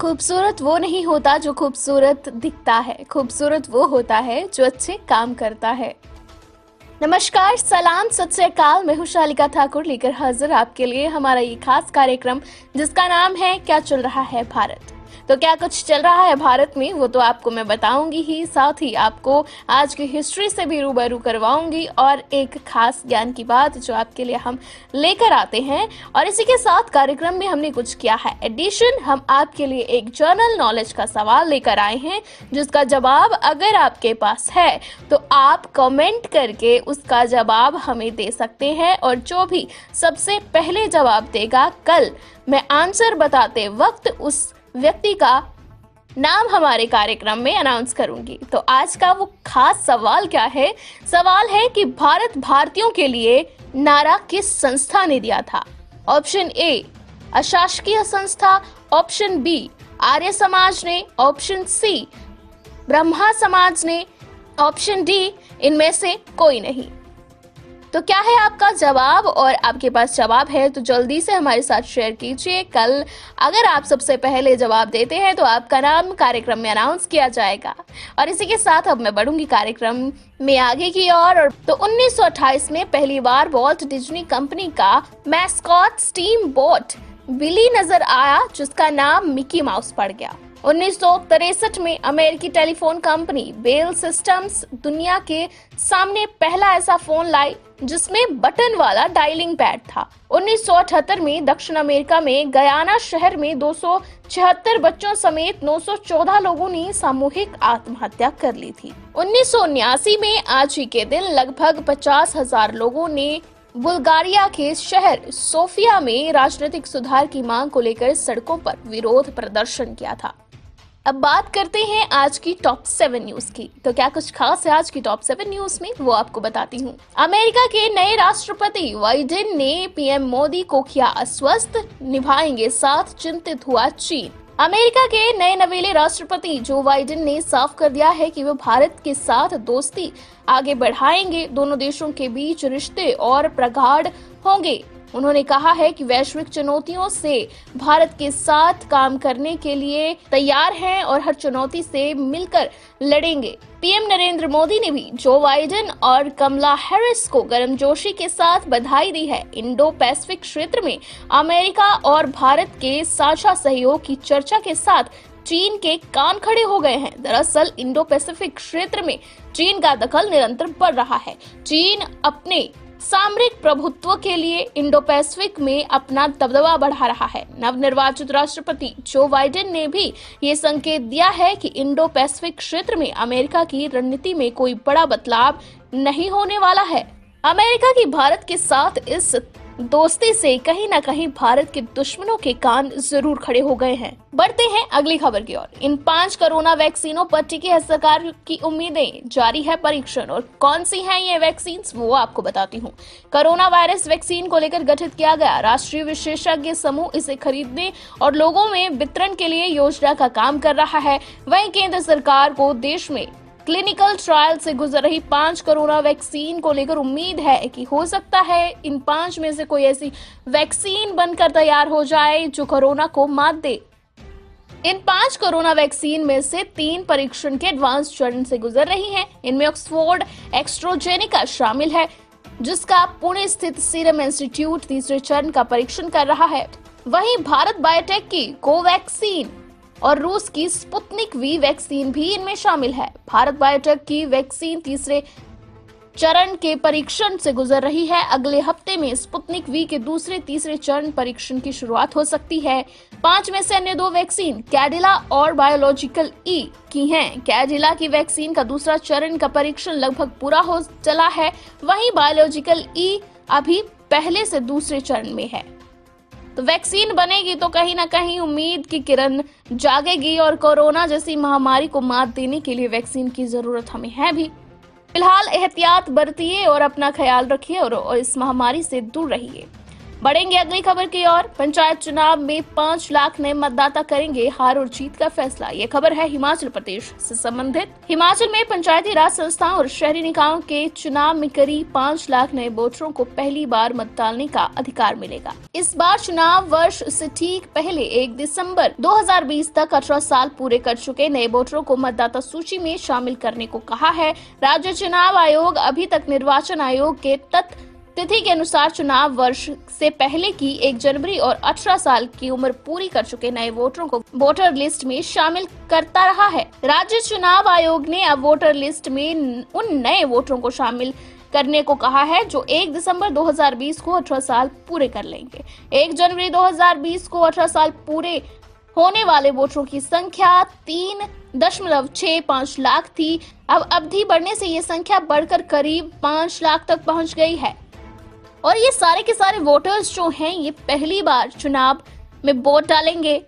खूबसूरत वो नहीं होता जो खूबसूरत दिखता है, खूबसूरत वो होता है जो अच्छे काम करता है। नमस्कार, सलाम, सत श्री अकाल। मैं हूं शालिका ठाकुर लेकर हाजिर आपके लिए हमारा ये खास कार्यक्रम जिसका नाम है क्या चल रहा है भारत। तो क्या कुछ चल रहा है भारत में वो तो आपको मैं बताऊंगी ही, साथ ही आपको आज की हिस्ट्री से भी रूबरू करवाऊंगी और एक खास ज्ञान की बात जो आपके लिए हम लेकर आते हैं। और इसी के साथ कार्यक्रम में हमने कुछ किया है एडिशन, हम आपके लिए एक जनरल नॉलेज का सवाल लेकर आए हैं जिसका जवाब अगर आपके पास है तो आप कमेंट करके उसका जवाब हमें दे सकते हैं। और जो भी सबसे पहले जवाब देगा, कल मैं आंसर बताते वक्त उस व्यक्ति का नाम हमारे कार्यक्रम में अनाउंस करूंगी। तो आज का वो खास सवाल क्या है? सवाल है कि भारत भारतीयों के लिए नारा किस संस्था ने दिया था? ऑप्शन ए अशासकीय संस्था, ऑप्शन बी आर्य समाज ने, ऑप्शन सी ब्रह्मा समाज ने, ऑप्शन डी इनमें से कोई नहीं। तो क्या है आपका जवाब? और आपके पास जवाब है तो जल्दी से हमारे साथ शेयर कीजिए। कल अगर आप सबसे पहले जवाब देते हैं तो आपका नाम कार्यक्रम में अनाउंस किया जाएगा। और इसी के साथ अब मैं बढ़ूंगी कार्यक्रम में आगे की ओर। तो 1928 में पहली बार वॉल्ट डिज्नी कंपनी का मैस्कॉट स्टीम बोट बिली नजर आया जिसका नाम मिकी माउस पड़ गया। 1963 में अमेरिकी टेलीफोन कंपनी बेल सिस्टम्स दुनिया के सामने पहला ऐसा फोन लाई जिसमें बटन वाला डायलिंग पैड था। 1978 में दक्षिण अमेरिका में गयाना शहर में 276 बच्चों समेत 914 लोगों ने सामूहिक आत्महत्या कर ली थी। 1979 में आज ही के दिन लगभग 50,000 लोगों ने बुल्गारिया के शहर सोफिया में राजनीतिक सुधार की मांग को लेकर सड़कों पर विरोध प्रदर्शन किया था। अब बात करते हैं आज की टॉप 7 न्यूज की। तो क्या कुछ खास है आज की टॉप 7 न्यूज में वो आपको बताती हूँ। अमेरिका के नए राष्ट्रपति बाइडेन ने पीएम मोदी को किया आश्वस्त, निभाएंगे साथ, चिंतित हुआ चीन। अमेरिका के नए नवेले राष्ट्रपति जो बाइडेन ने साफ कर दिया है कि वो भारत के साथ दोस्ती आगे बढ़ाएंगे, दोनों देशों के बीच रिश्ते और प्रगाढ़ होंगे। उन्होंने कहा है कि वैश्विक चुनौतियों से भारत के साथ काम करने के लिए तैयार हैं और हर चुनौती से मिलकर लड़ेंगे। पीएम नरेंद्र मोदी ने भी जो बाइडेन और कमला हैरिस को गर्मजोशी के साथ बधाई दी है। इंडो पैसिफिक क्षेत्र में अमेरिका और भारत के साझा सहयोग की चर्चा के साथ चीन के कान खड़े हो गए हैं। दरअसल इंडो पैसिफिक क्षेत्र में चीन का दखल निरंतर बढ़ रहा है। चीन अपने सामरिक प्रभुत्व के लिए इंडो पैसिफिक में अपना दबदबा बढ़ा रहा है। नवनिर्वाचित राष्ट्रपति जो बाइडेन ने भी ये संकेत दिया है कि इंडो पैसिफिक क्षेत्र में अमेरिका की रणनीति में कोई बड़ा बदलाव नहीं होने वाला है। अमेरिका की भारत के साथ इस दोस्ती से कहीं न कहीं भारत के दुश्मनों के कान जरूर खड़े हो गए हैं। बढ़ते हैं अगली खबर की ओर। इन 5 कोरोना वैक्सीनों पर टिकी है सरकार की उम्मीदें, जारी है परीक्षण। और कौन सी हैं ये वैक्सीन वो आपको बताती हूँ। कोरोना वायरस वैक्सीन को लेकर गठित किया गया राष्ट्रीय विशेषज्ञ समूह इसे खरीदने और लोगों में वितरण के लिए योजना का काम कर रहा है। वहीं केंद्र सरकार को देश में क्लिनिकल ट्रायल से गुजर रही 5 कोरोना वैक्सीन को लेकर उम्मीद है कि हो सकता है इन 5 में से कोई ऐसी वैक्सीन बनकर तैयार हो जाए जो कोरोना को मात दे। इन 5 कोरोना वैक्सीन में से 3 परीक्षण के एडवांस चरण से गुजर रही हैं। इनमें ऑक्सफोर्ड एस्ट्राजेनेका शामिल है जिसका पुणे स्थित सीरम इंस्टीट्यूट तीसरे चरण का परीक्षण कर रहा है। वहीं भारत बायोटेक की कोवैक्सीन और रूस की स्पुतनिक वी वैक्सीन भी इनमें शामिल है। भारत बायोटेक की वैक्सीन तीसरे चरण के परीक्षण से गुजर रही है। अगले हफ्ते में स्पुतनिक वी के दूसरे तीसरे चरण परीक्षण की शुरुआत हो सकती है। 5 में से अन्य 2 वैक्सीन कैडिला और बायोलॉजिकल ई की हैं। कैडिला की वैक्सीन का दूसरा चरण का परीक्षण लगभग पूरा हो चला है। वहीं बायोलॉजिकल ई अभी पहले से दूसरे चरण में है। तो वैक्सीन बनेगी तो कहीं ना कहीं उम्मीद की किरण जागेगी और कोरोना जैसी महामारी को मात देने के लिए वैक्सीन की जरूरत हमें है भी। फिलहाल एहतियात बरतिए और अपना ख्याल रखिए और इस महामारी से दूर रहिए। बढ़ेंगे अगली खबर की ओर। पंचायत चुनाव में 5 लाख नए मतदाता करेंगे हार और जीत का फैसला। ये खबर है हिमाचल प्रदेश से संबंधित। हिमाचल में पंचायती राज संस्थाओं और शहरी निकायों के चुनाव में करीब 5 लाख नए वोटरों को पहली बार मत डालने का अधिकार मिलेगा। इस बार चुनाव वर्ष से ठीक पहले 1 दिसंबर 2020 तक 18 साल पूरे कर चुके नए वोटरों को मतदाता सूची में शामिल करने को कहा है। राज्य चुनाव आयोग अभी तक निर्वाचन आयोग के तिथि के अनुसार चुनाव वर्ष से पहले की 1 जनवरी और 18 साल की उम्र पूरी कर चुके नए वोटरों को वोटर लिस्ट में शामिल करता रहा है। राज्य चुनाव आयोग ने अब वोटर लिस्ट में उन नए वोटरों को शामिल करने को कहा है जो 1 दिसंबर 2020 को 18 साल पूरे कर लेंगे। 1 जनवरी 2020 को 18 साल पूरे होने वाले वोटरों की संख्या 3.65 लाख थी। अब अवधि बढ़ने से ये संख्या बढ़कर करीब 5 लाख तक पहुंच गई है। और ये सारे के सारे वोटर्स जो हैं ये पहली बार चुनाव में वोट डालेंगे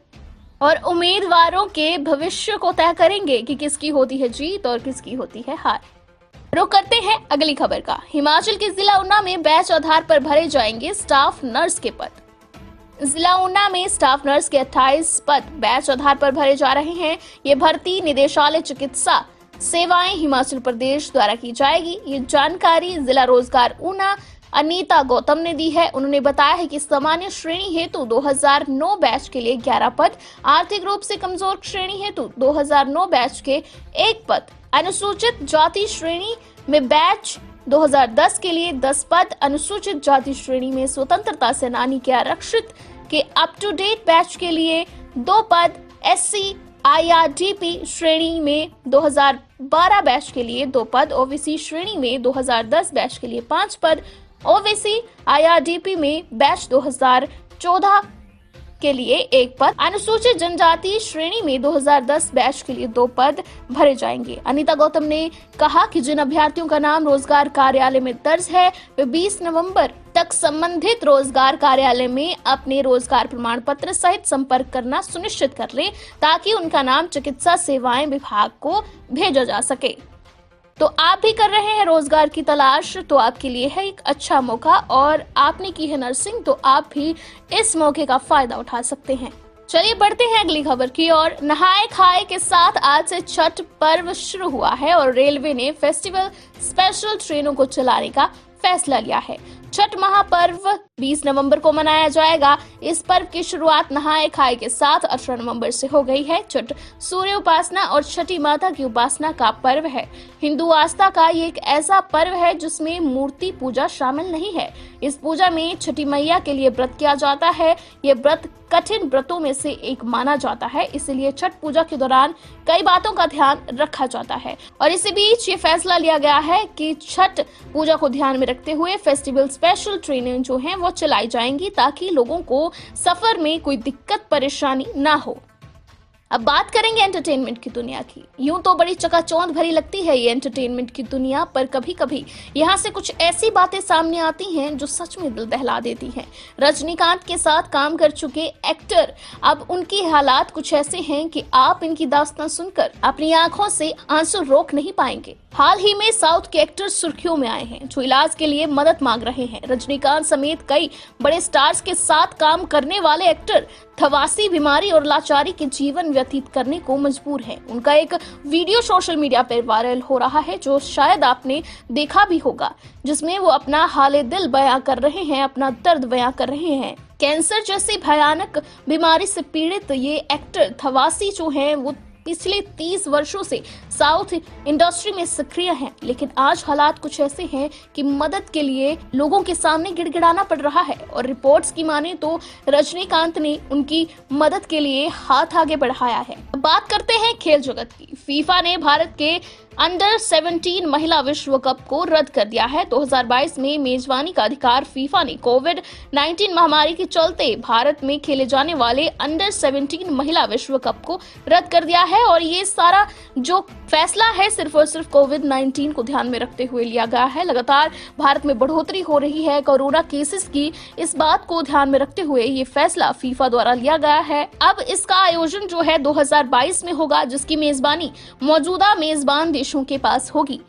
और उम्मीदवारों के भविष्य को तय करेंगे कि किसकी होती है जीत और किसकी होती है हार। रुक करते हैं अगली खबर का। हिमाचल के जिला ऊना में बैच आधार पर भरे जाएंगे स्टाफ नर्स के पद। जिला ऊना में स्टाफ नर्स के 28 पद बैच आधार पर भरे जा रहे हैं। ये भर्ती निदेशालय चिकित्सा सेवाएं हिमाचल प्रदेश द्वारा की जाएगी। ये जानकारी जिला रोजगार ऊना अनीता गौतम ने दी है। उन्होंने बताया है कि सामान्य श्रेणी हेतु 2009 बैच के लिए 11 पद, आर्थिक रूप से कमजोर श्रेणी हेतु 2009 बैच के 1 पद, अनुसूचित जाति श्रेणी में बैच 2010 के लिए 10 पद, अनुसूचित जाति श्रेणी में स्वतंत्रता सेनानी के आरक्षित के अप टू डेट बैच के लिए 2 पद, SC IRDP श्रेणी में 2012 बैच के लिए 2 पद, OBC श्रेणी में 2010 बैच के लिए 5 पद, OBC IRDP में बैच 2014 के लिए 1 पद, अनुसूचित जनजाति श्रेणी में 2010 बैच के लिए 2 पद भरे जाएंगे। अनीता गौतम ने कहा कि जिन अभ्यर्थियों का नाम रोजगार कार्यालय में दर्ज है वे 20 नवंबर तक संबंधित रोजगार कार्यालय में अपने रोजगार प्रमाण पत्र सहित संपर्क करना सुनिश्चित कर लें ताकि उनका नाम चिकित्सा सेवाएं विभाग को भेजा जा सके। तो आप भी कर रहे हैं रोजगार की तलाश तो आपके लिए है एक अच्छा मौका और आपने की है नर्सिंग तो आप भी इस मौके का फायदा उठा सकते हैं। चलिए बढ़ते हैं अगली खबर की ओर। नहाए खाए के साथ आज से छठ पर्व शुरू हुआ है और रेलवे ने फेस्टिवल स्पेशल ट्रेनों को चलाने का फैसला लिया है। छठ महापर्व 20 नवंबर को मनाया जाएगा। इस पर्व की शुरुआत नहाए खाए के साथ 18 नवंबर से हो गई है। छठ सूर्य उपासना और छठी माता की उपासना का पर्व है। हिंदू आस्था का ये एक ऐसा पर्व है जिसमें मूर्ति पूजा शामिल नहीं है। इस पूजा में छठी मैया के लिए व्रत किया जाता है। ये व्रत कठिन व्रतों में से एक माना जाता है, इसलिए छठ पूजा के दौरान कई बातों का ध्यान रखा जाता है और इसी बीच ये फैसला लिया गया है कि छठ पूजा को ध्यान में रखते हुए फेस्टिवल स्पेशल ट्रेनें जो हैं वो चलाई जाएंगी ताकि लोगों को सफर में कोई दिक्कत परेशानी ना हो। अब बात करेंगे एंटरटेनमेंट की दुनिया की। यूं तो बड़ी चकाचौंध भरी लगती है ये एंटरटेनमेंट की दुनिया, पर कभी कभी यहाँ से कुछ ऐसी बातें सामने आती हैं जो सच में दिल दहला देती हैं। रजनीकांत के साथ काम कर चुके एक्टर अब उनकी हालात कुछ ऐसे हैं कि आप इनकी दास्तां सुनकर अपनी आंखों से आंसू रोक नहीं पाएंगे। हाल ही में साउथ के एक्टर सुर्खियों में आए हैं जो इलाज के लिए मदद मांग रहे हैं। रजनीकांत समेत कई बड़े स्टार्स के साथ काम करने वाले एक्टर थवासी बीमारी और लाचारी के जीवन व्यतीत करने को मजबूर हैं। उनका एक वीडियो सोशल मीडिया पर वायरल हो रहा है जो शायद आपने देखा भी होगा, जिसमें वो अपना हाले दिल बयां कर रहे हैं, अपना दर्द बयां कर रहे हैं। कैंसर जैसी भयानक बीमारी से पीड़ित ये एक्टर थवासी जो हैं वो पिछले 30 वर्षों से साउथ इंडस्ट्री में सक्रिय हैं, लेकिन आज हालात कुछ ऐसे हैं कि मदद के लिए लोगों के सामने गिड़गिड़ाना पड़ रहा है और रिपोर्ट्स की माने तो रजनीकांत ने उनकी मदद के लिए हाथ आगे बढ़ाया है। बात करते हैं खेल जगत की। फीफा ने भारत के अंडर 17 महिला विश्व कप को रद्द कर दिया है। 2022 में मेजबानी का अधिकार फीफा ने कोविड-19 महामारी के चलते भारत में खेले जाने वाले अंडर 17 महिला विश्व कप को रद्द कर दिया है और ये सारा जो फैसला है सिर्फ और सिर्फ कोविड-19 को ध्यान में रखते हुए लिया गया है। लगातार भारत में बढ़ोतरी हो रही है कोरोना केसेस की, इस बात को ध्यान में रखते हुए ये फैसला फीफा द्वारा लिया गया है। अब इसका आयोजन जो है 2022 में होगा, जिसकी मेजबानी मौजूदा मेजबान देशों के पास होगी।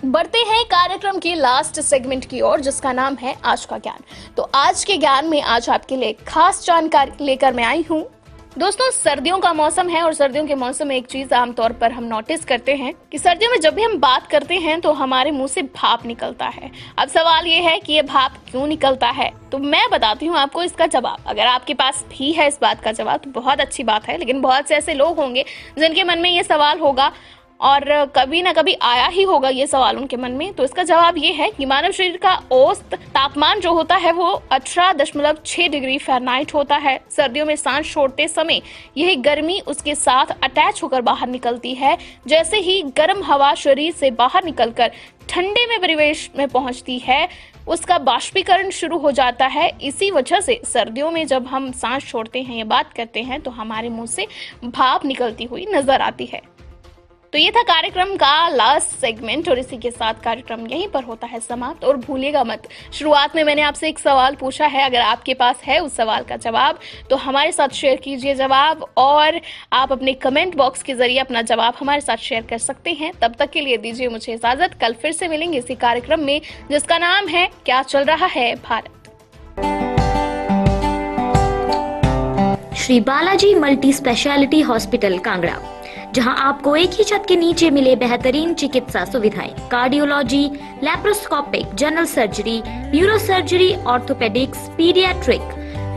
बढ़ते हैं कार्यक्रम की लास्ट सेगमेंट की ओर, जिसका नाम है आज का ज्ञान। तो आज के ज्ञान में आज आपके लिए खास जानकारी लेकर मैं आई हूँ। दोस्तों, सर्दियों का मौसम है और सर्दियों के मौसम में एक चीज आमतौर पर हम नोटिस करते हैं कि सर्दियों में जब भी हम बात करते हैं तो हमारे मुंह से भाप निकलता है। अब सवाल ये है कि ये भाप क्यों निकलता है, तो मैं बताती हूँ आपको इसका जवाब। अगर आपके पास भी है इस बात का जवाब तो बहुत अच्छी बात है, लेकिन बहुत से ऐसे लोग होंगे जिनके मन में ये सवाल होगा और कभी ना कभी आया ही होगा ये सवाल उनके मन में। तो इसका जवाब ये है कि मानव शरीर का औसत तापमान जो होता है वो 18.6 डिग्री फ़ारेनहाइट होता है। सर्दियों में सांस छोड़ते समय यही गर्मी उसके साथ अटैच होकर बाहर निकलती है। जैसे ही गर्म हवा शरीर से बाहर निकलकर ठंडे में परिवेश में पहुंचती है, उसका बाष्पीकरण शुरू हो जाता है। इसी वजह से सर्दियों में जब हम सांस छोड़ते हैं या बात करते हैं तो हमारे मुंह से भाप निकलती हुई नजर आती है। तो ये था कार्यक्रम का लास्ट सेगमेंट और इसी के साथ कार्यक्रम यहीं पर होता है समाप्त। और भूलिएगा मत, शुरुआत में मैंने आपसे एक सवाल पूछा है, अगर आपके पास है उस सवाल का जवाब तो हमारे साथ शेयर कीजिए जवाब, और आप अपने कमेंट बॉक्स के जरिए अपना जवाब हमारे साथ शेयर कर सकते हैं। तब तक के लिए दीजिए मुझे इजाजत। कल फिर से मिलेंगे इसी कार्यक्रम में जिसका नाम है क्या चल रहा है Bharat. Shri Balaji multi speciality hospital Kangra, जहां आपको एक ही छत के नीचे मिले बेहतरीन चिकित्सा सुविधाएं, cardiology, laparoscopic, general surgery, neuro surgery, orthopaedics, paediatric,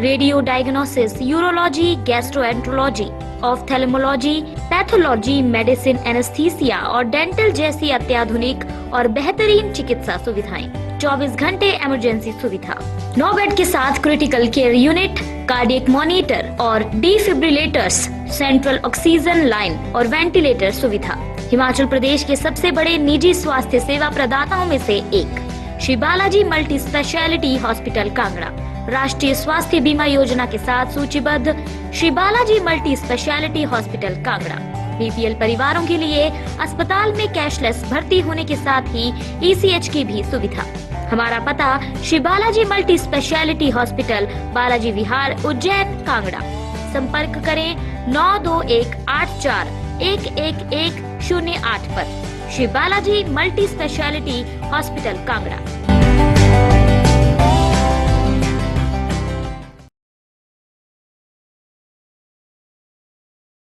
radio diagnosis, urology, gastroenterology, ophthalmology, pathology, medicine, anaesthesia और डेंटल जैसी अत्याधुनिक और बेहतरीन चिकित्सा सुविधाएं, 24 घंटे इमरजेंसी सुविधा, 9 बेड के साथ critical care unit, cardiac monitor और डिफिब्रिलेटर्स, सेंट्रल ऑक्सीजन लाइन और वेंटिलेटर सुविधा। हिमाचल प्रदेश के सबसे बड़े निजी स्वास्थ्य सेवा प्रदाताओं में से एक Shri Balaji multi speciality hospital Kangra, राष्ट्रीय स्वास्थ्य बीमा योजना के साथ सूचीबद्ध Shri Balaji multi speciality hospital Kangra. BPL परिवारों के लिए अस्पताल में कैशलेस भर्ती होने के साथ ही ईसीएच की भी सुविधा। हमारा पता Shri Balaji multi speciality hospital, Balaji Vihar, Ujjain, Kangra. संपर्क करें 9218411108 पर। Shri Balaji multi speciality hospital Kangra.